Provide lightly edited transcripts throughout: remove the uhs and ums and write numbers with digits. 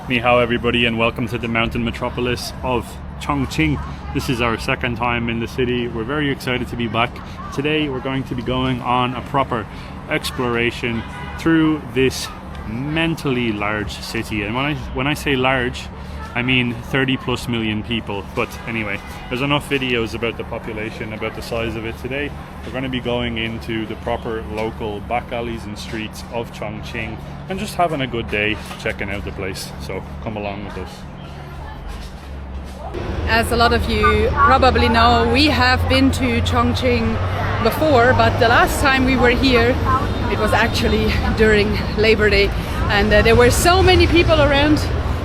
Ni hao everybody, and welcome to the mountain metropolis of Chongqing. This is our second time in the city. We're very excited to be back. Today we're going to be going on a proper exploration through this mentally large city. And when I say large, I mean 30 plus million people. But anyway, there's enough videos about the population, about the size of it. Today we're going to be going into the proper local back alleys and streets of Chongqing and just having a good day checking out the place. So come along with us. As a lot of you probably know, we have been to Chongqing before, but the last time we were here, it was actually during Labor Day, and there were so many people around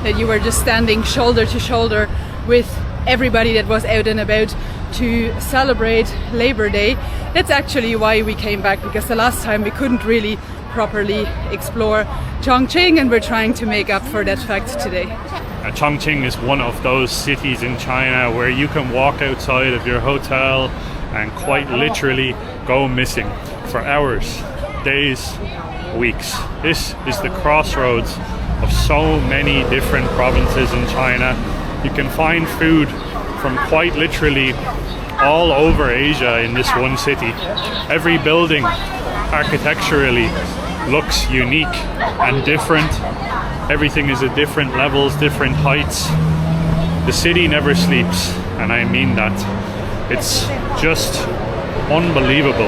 that you were just standing shoulder to shoulder with everybody that was out and about to celebrate Labor Day. That's actually why we came back, because the last time we couldn't really properly explore Chongqing, and we're trying to make up for that fact today. Chongqing is one of those cities in China where you can walk outside of your hotel and quite literally go missing for hours, days, weeks. This is the crossroads of so many different provinces in China. You can find food from quite literally all over Asia in this one city. Every building architecturally looks unique and different. Everything is at different levels, different heights. The city never sleeps, and I mean that. It's just unbelievable.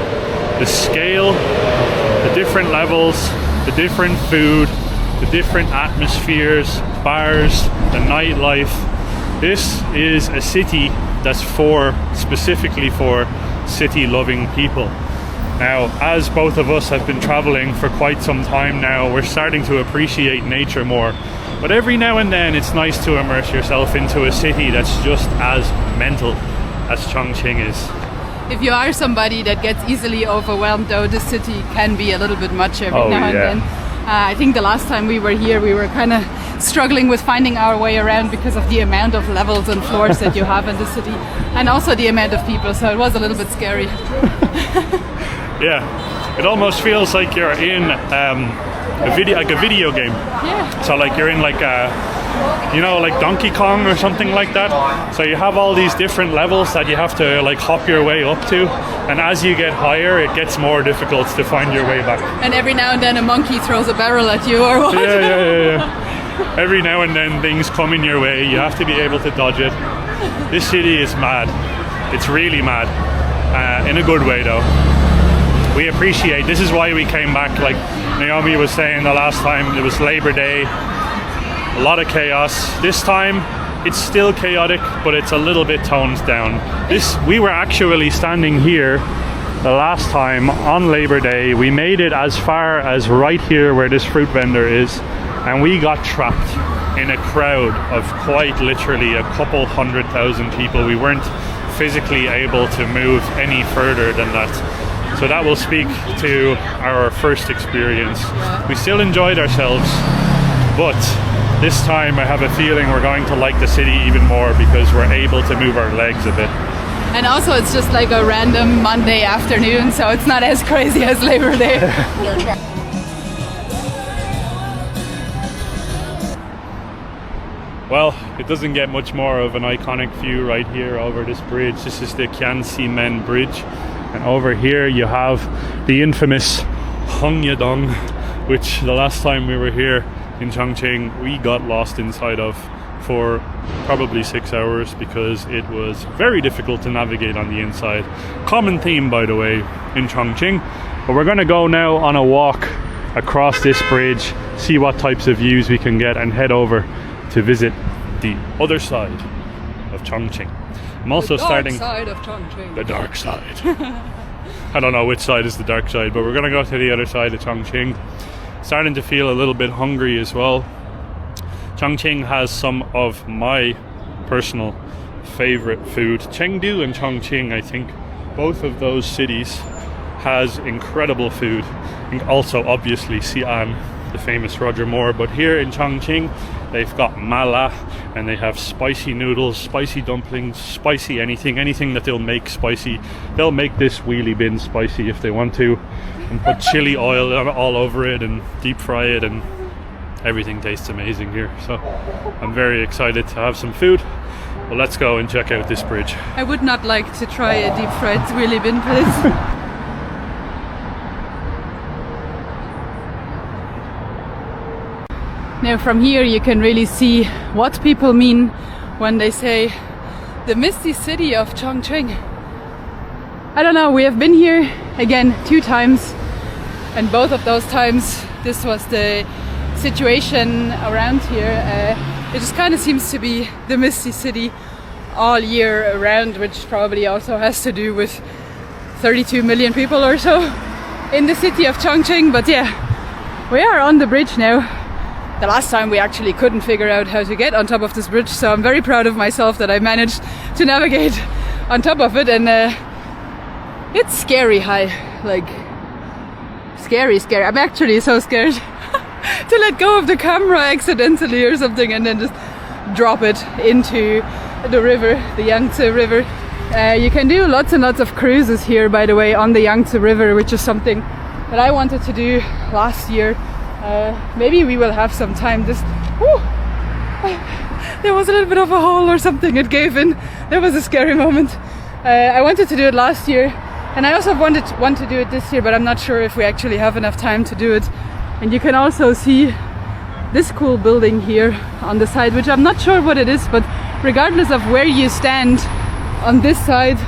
The scale, the different levels, the different food, the different atmospheres, bars, the nightlife. This is a city that's specifically for city-loving people. Now, as both of us have been traveling for quite some time now, we're starting to appreciate nature more. But every now and then it's nice to immerse yourself into a city that's just as mental as Chongqing is. If you are somebody that gets easily overwhelmed, though, the city can be a little bit much every now and then. I think the last time we were here, we were kind of struggling with finding our way around because of the amount of levels and floors that you have in the city, and also the amount of people, so it was a little bit scary. Yeah, it almost feels like you're in a video game. Yeah. So like you're in like like Donkey Kong or something like that. So you have all these different levels that you have to like hop your way up to, and as you get higher, it gets more difficult to find your way back. And every now and then a monkey throws a barrel at you or what? Yeah. Every now and then things come in your way. You have to be able to dodge it. This city is mad. It's really mad, in a good way though. We appreciate, this is why we came back. Like Naomi was saying the last time, it was Labor Day, a lot of chaos. This time it's still chaotic, but it's a little bit toned down. We were actually standing here the last time on Labor Day. We made it as far as right here where this fruit vendor is, and we got trapped in a crowd of quite literally a couple 100,000 people. We weren't physically able to move any further than that. So that will speak to our first experience. We still enjoyed ourselves, but this time I have a feeling we're going to like the city even more because we're able to move our legs a bit. And also it's just like a random Monday afternoon, so it's not as crazy as Labor Day. Well, it doesn't get much more of an iconic view right here over this bridge. This is the Qianximen Bridge. And over here you have the infamous Hongyedong, which the last time we were here in Chongqing, we got lost inside of for probably 6 hours because it was very difficult to navigate on the inside. Common theme, by the way, in Chongqing. But we're going to go now on a walk across this bridge, see what types of views we can get, and head over to visit the other side of Chongqing. I'm also starting... The dark side of Chongqing. The dark side. I don't know which side is the dark side, but we're going to go to the other side of Chongqing. Starting to feel a little bit hungry as well. Chongqing has some of my personal favorite food. Chengdu and Chongqing, I think, both of those cities has incredible food. And also, obviously, Xi'an, the famous Roger Moore. But here in Chongqing, they've got mala, and they have spicy noodles, spicy dumplings, spicy anything that they'll make spicy. They'll make this wheelie bin spicy if they want to, and put chili oil all over it and deep fry it, and everything tastes amazing here. So I'm very excited to have some food. Well, let's go and check out this bridge. I would not like to try a deep fried wheelie bin, please. Now from here you can really see what people mean when they say the misty city of Chongqing. I don't know, we have been here again 2 times, and both of those times this was the situation around here. It just kind of seems to be the misty city all year around, which probably also has to do with 32 million people or so in the city of Chongqing. But yeah, we are on the bridge now. The last time we actually couldn't figure out how to get on top of this bridge, so I'm very proud of myself that I managed to navigate on top of it. And it's scary high, like scary. I'm actually so scared to let go of the camera accidentally or something and then just drop it into the river, the Yangtze River. You can do lots and lots of cruises here, by the way, on the Yangtze River, which is something that I wanted to do last year. Maybe we will have some time. There was a little bit of a hole or something, it gave in. That was a scary moment. I wanted to do it last year, and I also want to do it this year, but I'm not sure if we actually have enough time to do it. And you can also see this cool building here on the side, which I'm not sure what it is, but regardless of where you stand on this side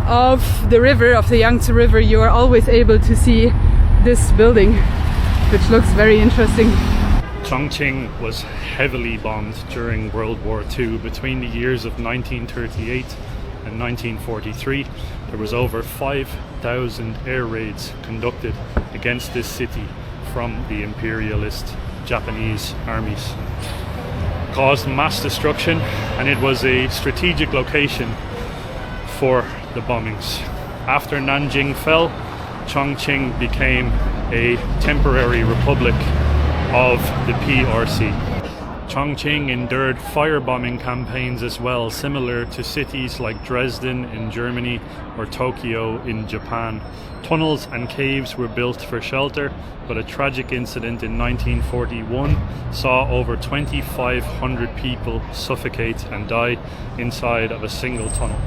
of the river, of the Yangtze River, you are always able to see this building, which looks very interesting. Chongqing was heavily bombed during World War II. Between the years of 1938 and 1943, there was over 5,000 air raids conducted against this city from the imperialist Japanese armies. It caused mass destruction, and it was a strategic location for the bombings. After Nanjing fell, Chongqing became a temporary republic of the PRC. Chongqing endured firebombing campaigns as well, similar to cities like Dresden in Germany or Tokyo in Japan. Tunnels and caves were built for shelter, but a tragic incident in 1941 saw over 2,500 people suffocate and die inside of a single tunnel.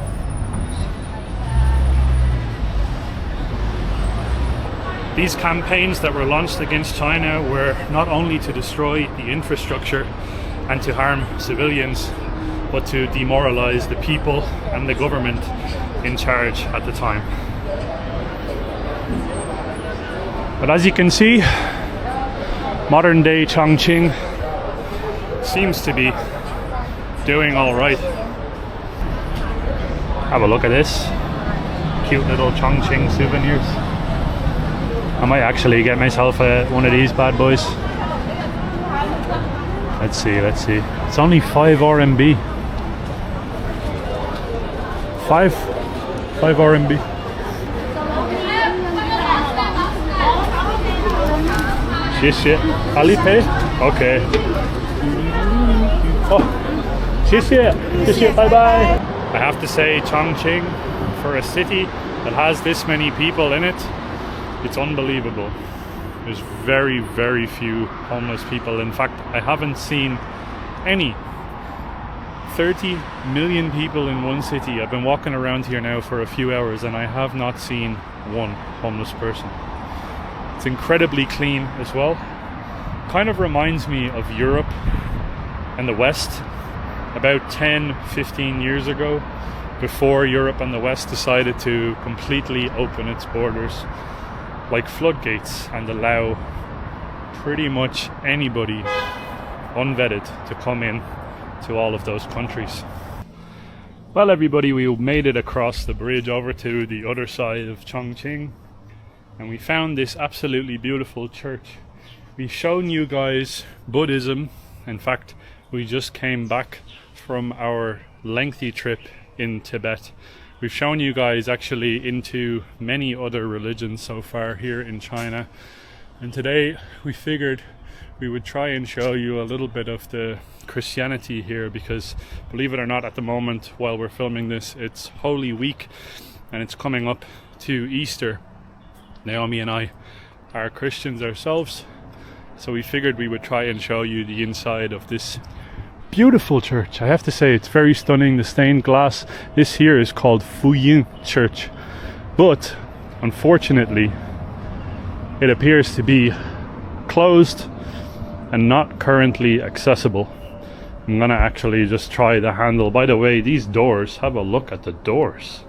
These campaigns that were launched against China were not only to destroy the infrastructure and to harm civilians, but to demoralize the people and the government in charge at the time. But as you can see, modern day Chongqing seems to be doing all right. Have a look at this. Cute little Chongqing souvenirs. I might actually get myself one of these bad boys. Let's see. It's only 5 RMB. 5 RMB. Xie Alipay? Okay. Oh, xie, bye bye. I have to say, Chongqing, for a city that has this many people in it, it's unbelievable. There's very, very few homeless people. In fact, I haven't seen any. 30 million people in one city. I've been walking around here now for a few hours and I have not seen one homeless person. It's incredibly clean as well. Kind of reminds me of Europe and the West about 10-15 years ago, before Europe and the West decided to completely open its borders like floodgates and allow pretty much anybody unvetted to come in to all of those countries. Well, everybody, we made it across the bridge over to the other side of Chongqing, and we found this absolutely beautiful church. We've shown you guys Buddhism. In fact, we just came back from our lengthy trip in Tibet. We've shown you guys actually into many other religions so far here in China, and today we figured we would try and show you a little bit of the Christianity here, because believe it or not, at the moment while we're filming this, it's Holy Week and it's coming up to Easter. Naomi and I are Christians ourselves, So we figured we would try and show you the inside of this beautiful church. I have to say it's very stunning, the stained glass. This here is called Fuying Church, but unfortunately it appears to be closed and not currently accessible. I'm gonna actually just try the handle. By the way, these doors, have a look at the doors.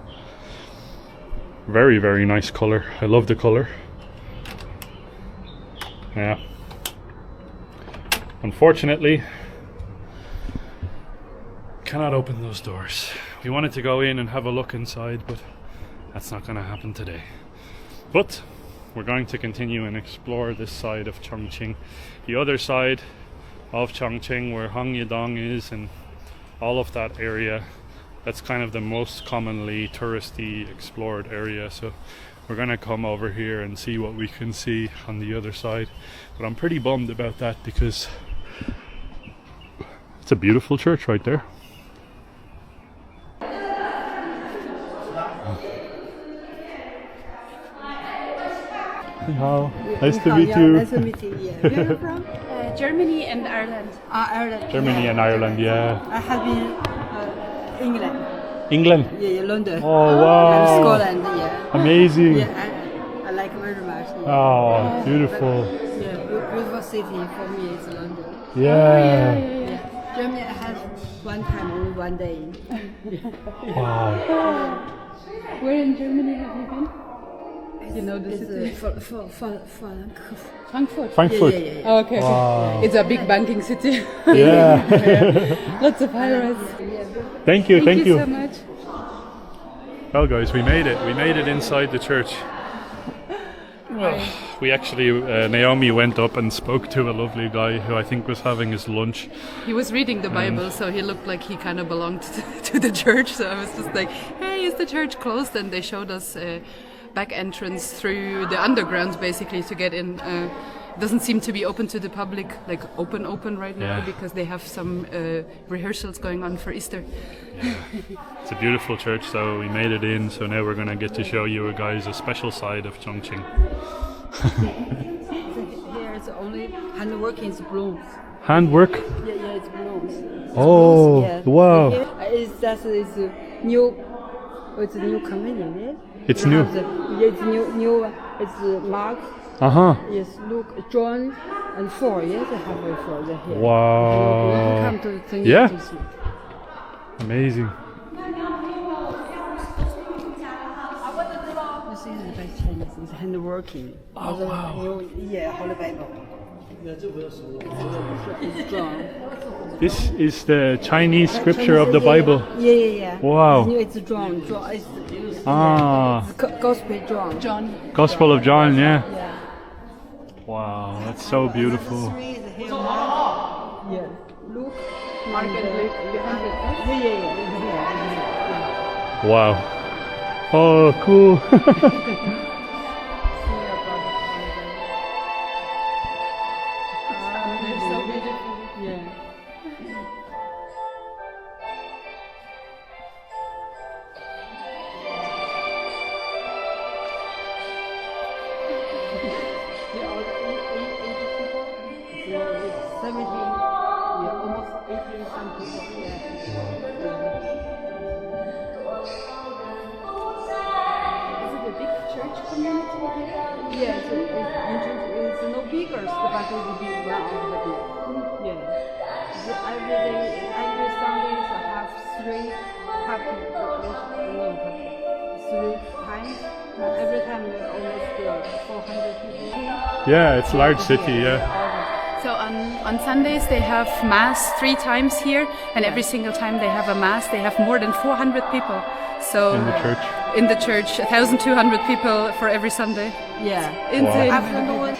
Very, very nice color. I love the color. Yeah. Unfortunately, cannot open those doors. We wanted to go in and have a look inside, but that's not gonna happen today. But we're going to continue and explore this side of Chongqing. The other side of Chongqing, where Hangyedong is and all of that area, that's kind of the most commonly touristy explored area. So we're gonna come over here and see what we can see on the other side. But I'm pretty bummed about that because it's a beautiful church right there. Hello. Nice to meet you. Nice to meet you. Yeah. Where are you from? Germany and Ireland. Ireland. Germany and Ireland, yeah. I have been England. England? Yeah, London. Oh, wow. And Scotland, yeah. Amazing. Yeah, I like very much. Yeah. Oh, beautiful. Yeah, beautiful city for me is London. Yeah. Yeah. Germany I had one time, only one day. Wow. Where in Germany have you been? You know the city? Frankfurt. Frankfurt. Yeah. Oh, okay. Wow. It's a big banking city. Yeah. Lots of pirates. Thank you, thank you. So much. Well, guys, we made it. We made it inside the church. Well, we actually, Naomi went up and spoke to a lovely guy who I think was having his lunch. He was reading the Bible, so he looked like he kind of belonged to the church. So I was just like, hey, is the church closed? And they showed us back entrance through the underground basically to get in. It doesn't seem to be open to the public, like open right now, because they have some rehearsals going on for Easter. Yeah. It's a beautiful church, so we made it in. So now we're going to get to show you guys a special side of Chongqing. Here it's only handworking is bronze. Handwork? Yeah, it's bronze. Oh, Yeah. wow. Here, it's just it's new. It's a new company, right? It's You new. have it's new. It's Mark. Uh-huh. Yes, look, John and 4. Yes, I have it for the here. Wow. Come to the Yeah. Amazing. This is the best Chinese. It's handworking. Oh, wow. Yeah, Holy Bible. It's drawn. This is the Chinese scripture of the Bible. Yeah. Wow. It's drawn. It's Ah, gospel drawn. John. Gospel of John, yeah. Yeah. Wow, that's so beautiful. Three is here. Yeah. Luke. Mark and Luke behind it. Yeah. Wow. Oh, cool. They're so beautiful. Yeah. Almost 18 some people. Is it a big church community here? Yeah, it's no bigger, but it's big one of the big. Yeah. Every Sundays I have 3 times. Every time almost 400 people. Yeah, it's a large city, yeah. So on Sundays they have mass 3 times here, and every single time they have a mass they have more than 400 people. So In the church. in the church, 1,200 people for every Sunday. Yeah. Insane. Afternoon.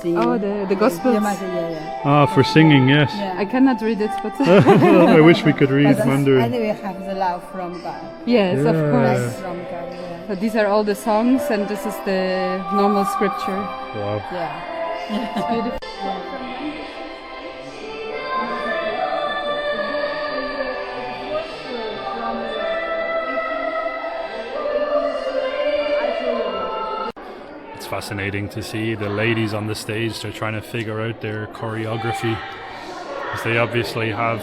Oh, the Gospels. Yeah. Ah, for singing, yes. I cannot read it, but I wish we could read Mandarin. Anyway, have the love from God. yes, of Yeah. course. From God, yeah. So these are all the songs, and this is the normal scripture. Wow. Yeah. fascinating to see the ladies on the stage. They're trying to figure out their choreography, because they obviously have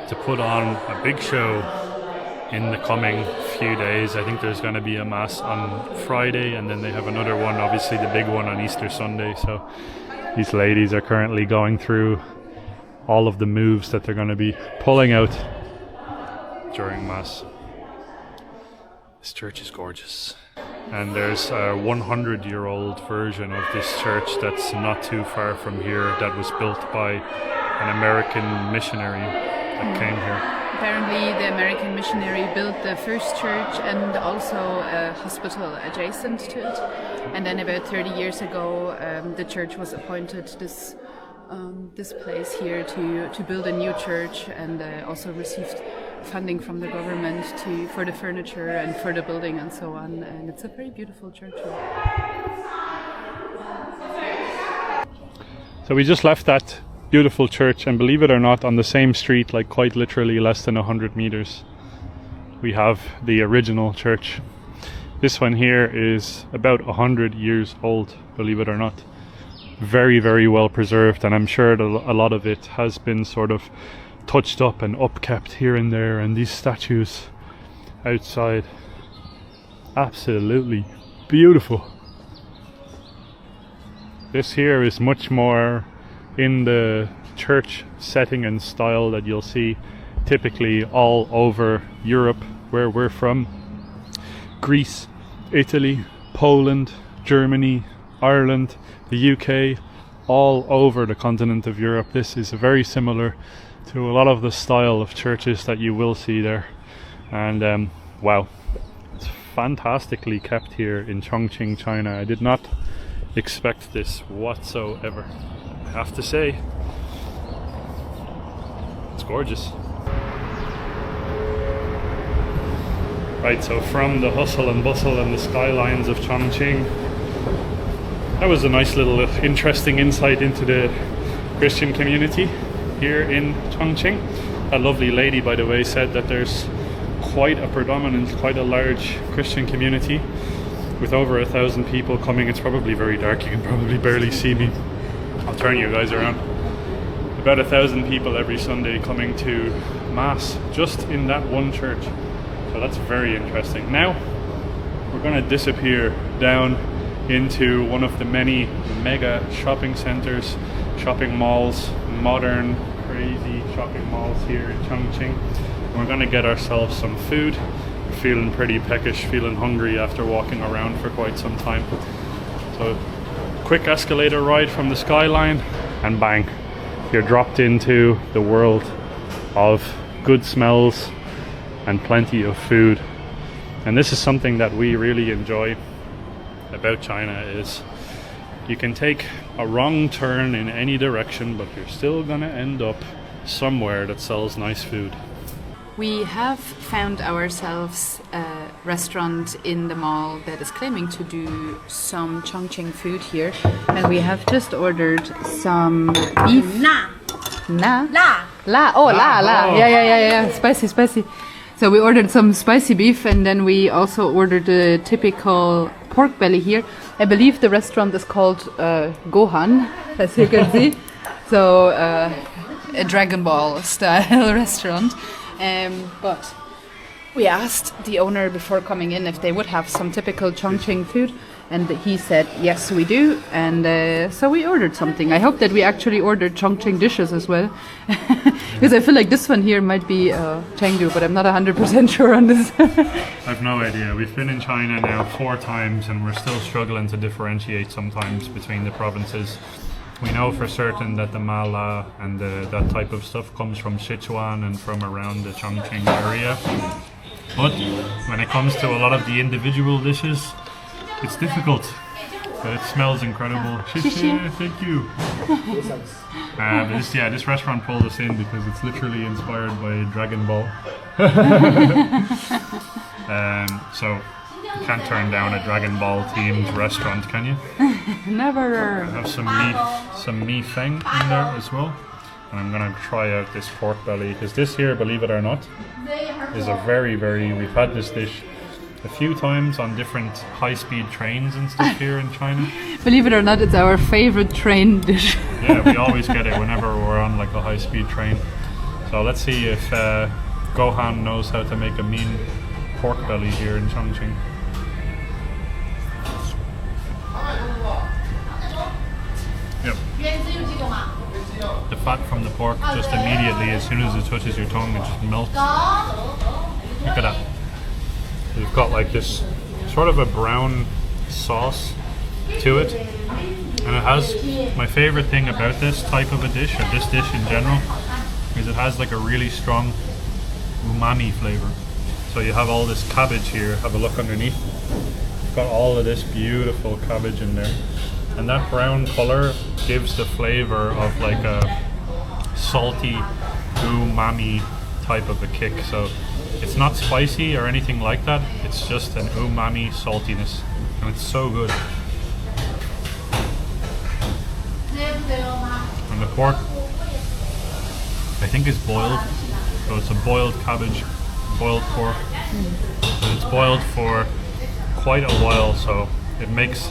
to put on a big show in the coming few days. I think there's going to be a mass on Friday, and then they have another one, obviously the big one on Easter Sunday. So these ladies are currently going through all of the moves that they're going to be pulling out during mass. This church is gorgeous. And there's a 100-year-old version of this church that's not too far from here, that was built by an American missionary that came here. Apparently the American missionary built the first church and also a hospital adjacent to it. And then about 30 years ago the church was appointed this place here to build a new church, and also received funding from the government for the furniture and for the building and so on. And it's a very beautiful church. So we just left that beautiful church, and believe it or not, on the same street, like quite literally less than 100 meters, we have the original church. This one here is about 100 years old, believe it or not. Very, very well preserved, and I'm sure that a lot of it has been sort of touched up and upkept here and there, and these statues outside, absolutely beautiful. This here is much more in the church setting and style that you'll see typically all over Europe, where we're from. Greece, Italy, Poland, Germany, Ireland, the UK, all over the continent of Europe. This is very similar to a lot of the style of churches that you will see there. And wow, it's fantastically kept here in Chongqing, China. I did not expect this whatsoever, I have to say. It's gorgeous. Right, so from the hustle and bustle and the skylines of Chongqing, that was a nice little interesting insight into the Christian community here in Chongqing. A lovely lady, by the way, said that there's quite a large Christian community with over 1,000 people coming. It's probably very dark, you can probably barely see me. I'll turn you guys around. About 1,000 people every Sunday coming to Mass just in that one church. So that's very interesting. Now we're going to disappear down into one of the many mega shopping centers, shopping malls, modern, crazy shopping malls here in Chongqing. And we're going to get ourselves some food. We're feeling pretty peckish, feeling hungry after walking around for quite some time. So quick escalator ride from the skyline, and bang, you're dropped into the world of good smells and plenty of food. And this is something that we really enjoy about China, is you can take a wrong turn in any direction, but you're still gonna end up somewhere that sells nice food. We have found ourselves a restaurant in the mall that is claiming to do some Chongqing food here, and we have just ordered some beef. La. Yeah. Spicy. So we ordered some spicy beef, and then we also ordered the typical pork belly here. I believe the restaurant is called Gohan, as you can see. So a Dragon Ball style restaurant. But we asked the owner before coming in if they would have some typical Chongqing food, and he said yes, we do. And so we ordered something. I hope that we actually ordered Chongqing dishes as well, because I feel like this one here might be Chengdu, but I'm not 100% sure on this. I've no idea. We've been in China now 4 times, and we're still struggling to differentiate sometimes between the provinces. We know for certain that the mala and that type of stuff comes from Sichuan and from around the Chongqing area. But when it comes to a lot of the individual dishes, it's difficult. But it smells incredible. Thank you. This restaurant pulled us in because it's literally inspired by Dragon Ball. So you can't turn down a Dragon Ball themed restaurant, can you? Never. I have some mi feng in there as well, and I'm gonna try out this pork belly, because this here, believe it or not, is a very, we've had this dish a few times on different high-speed trains and stuff here in China. Believe it or not, it's our favorite train dish. Yeah, we always get it whenever we're on like a high-speed train. So let's see if Gohan knows how to make a mean pork belly here in Chongqing. Yep. The fat from the pork just immediately, as soon as it touches your tongue, it just melts. Look at that. You've got like this sort of a brown sauce to it. And it has, my favorite thing about this type of a dish, or this dish in general, is it has like a really strong umami flavor. So you have all this cabbage here, have a look underneath. You've got all of this beautiful cabbage in there. And that brown color gives the flavor of like a salty umami type of a kick. So it's not spicy or anything like that. It's just an umami saltiness, and it's so good. And the pork, I think, is boiled. So it's a boiled cabbage, boiled pork. And it's boiled for quite a while, so it makes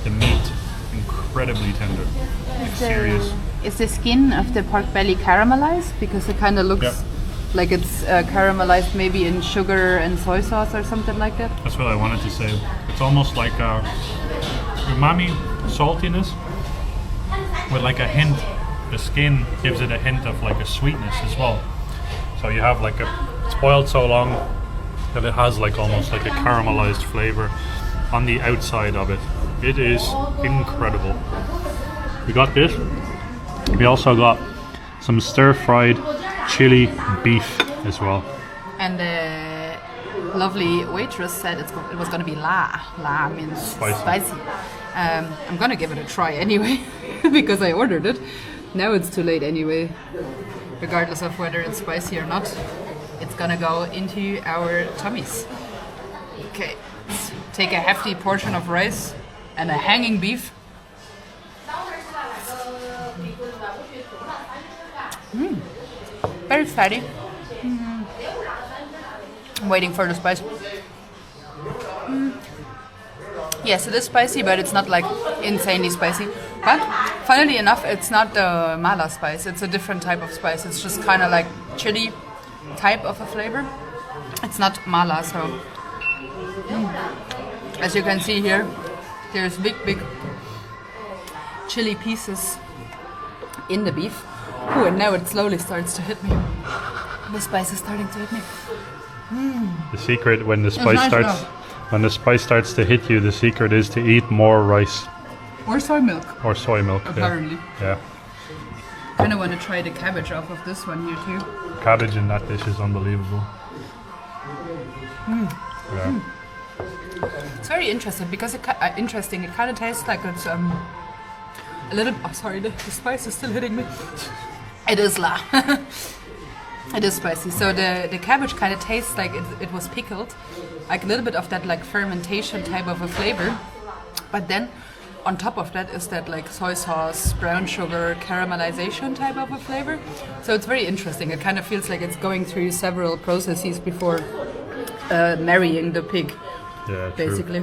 the meat incredibly tender. Like serious. Is the skin of the pork belly caramelized? Because it kind of looks like it's caramelized maybe in sugar and soy sauce or something like that. That's what I wanted to say. It's almost like a umami saltiness with like a hint. The skin gives it a hint of like a sweetness as well. So you have like it's boiled so long that it has like almost like a caramelized flavor on the outside of it. It is incredible. We got this. We also got some stir-fried chili beef as well. And the lovely waitress said it was going to be la. La means spicy. I'm going to give it a try anyway because I ordered it. Now it's too late anyway. Regardless of whether it's spicy or not, it's going to go into our tummies. Okay, let's take a hefty portion of rice and a hanging beef. Very fatty. I'm waiting for the spice. Yes, it is spicy, but it's not like insanely spicy. But funnily enough, it's not the mala spice. It's a different type of spice. It's just kind of like chili type of a flavor. It's not mala, so as you can see here, there's big chili pieces in the beef. Ooh, and now it slowly starts to hit me. The spice is starting to hit me. The secret when the spice starts to hit you, the secret is to eat more rice. Or soy milk. Or soy milk. Apparently. Yeah. Kind of want to try the cabbage off of this one here too. Cabbage in that dish is unbelievable. Yeah. It's very interesting because it kind of tastes like it's a little. Oh, sorry, the spice is still hitting me. It is la. It is spicy. So the cabbage kind of tastes like it was pickled, like a little bit of that like fermentation type of a flavor. But then on top of that is that like soy sauce, brown sugar, caramelization type of a flavor. So it's very interesting. It kind of feels like it's going through several processes before marrying the pig. Yeah, basically.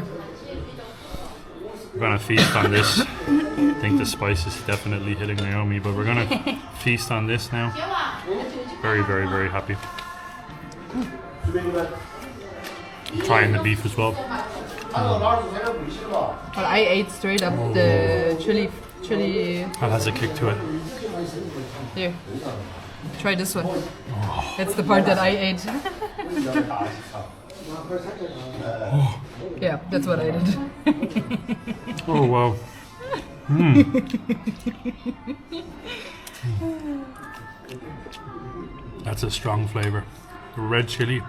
We're gonna feast on this. I think the spice is definitely hitting Naomi, but we're gonna feast on this now. Very, very, very happy. I'm trying the beef as well. Well, I ate straight up the chili. That has a kick to it. Here, try this one. That's the part that I ate. Yeah, that's what I did. Oh wow. That's a strong flavor. The red chili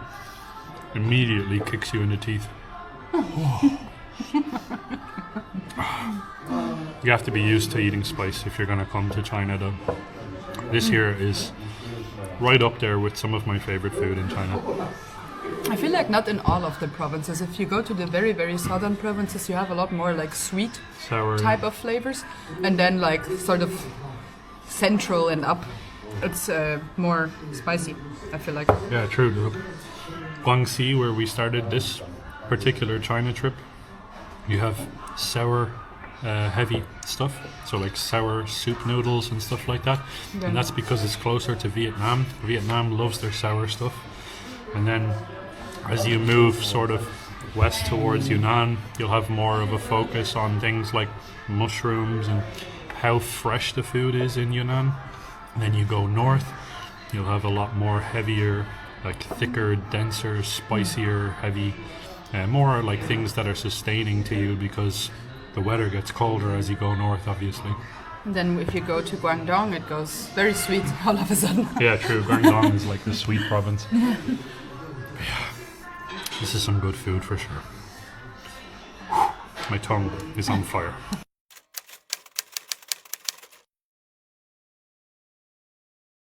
immediately kicks you in the teeth. You have to be used to eating spice if you're going to come to China though. This here is right up there with some of my favorite food in China. I feel like not in all of the provinces. If you go to the very, very southern provinces, you have a lot more like sweet Sour type of flavors. And then like sort of central and up, it's more spicy, I feel like. Yeah, true. Guangxi, where we started this particular China trip, you have sour, heavy stuff, so like sour soup noodles and stuff like that. And that's because it's closer to Vietnam. Vietnam loves their sour stuff. And then as you move sort of west towards Yunnan, you'll have more of a focus on things like mushrooms and how fresh the food is in Yunnan. And then you go north, you'll have a lot more heavier, like thicker, denser, spicier, heavy, more like things that are sustaining to you because the weather gets colder as you go north, obviously. And then if you go to Guangdong, it goes very sweet all of a sudden. Yeah, true. Guangdong is like the sweet province. Yeah, this is some good food for sure. My tongue is on fire.